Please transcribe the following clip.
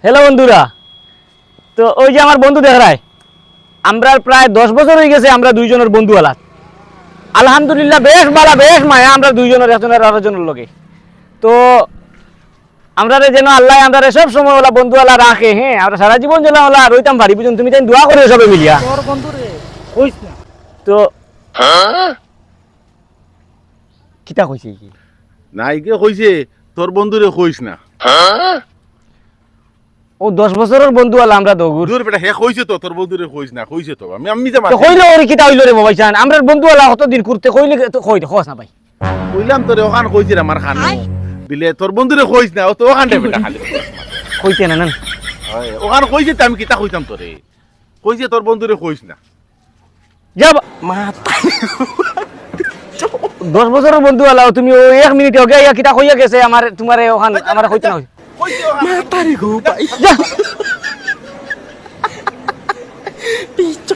Hello বন্ধুরা, তো ওই যে আমার বন্ধু দেখায় আমরা প্রায় 10 বছর হয়ে গেছে আমরা দুইজনের বন্ধু আলাদ। আলহামদুলিল্লাহ বেশ ভালো বেশ মায়া আমরা দুইজনের একজনের আরেকজনের লগে। তো আমরা যেন আল্লাহ আমরা সব সময় ওলা বন্ধু আলা রাখে। হ্যাঁ, আমরা সারা জীবন যেন ওলা রইতাম পারি বুঝুন। তুমি তাই দোয়া করে সবে মিলিয়া তোর বন্ধু রে কইস না। তো কিতা কইছে কি নাইকে কইছে তোর বন্ধুরে কইস না। ও 10 বছরের বন্ধু আলা আমরা দগুর। দূর বেটা হে কইছে তো তোর বন্ধুরে কইস না, কইছে তো আমি যে তো কইলে ওরে কিতা হইলো রে বাবা জান, আমরা বন্ধু আলা কতদিন করতে কইলে তো কই খোস না ভাই। কইলাম তোরে ওখান কইছে রে আমার খান বিলে তোর বন্ধুরে কইস না, ও তো ওখান দে বেটা খালি কইতে না না হয় ওখান কইছে তো আমি কিতা কইতাম তোরে, কইছে তোর বন্ধুরে কইস না। যাব মাথা 10 বছরের বন্ধু আলা তুমি ও 1 মিনিট আগে ইয়া কিতা কইয়া গেছে আমার তোমারে ওখান আমার কইতে না কইছে ওখান মাতারি গো ভাই। যা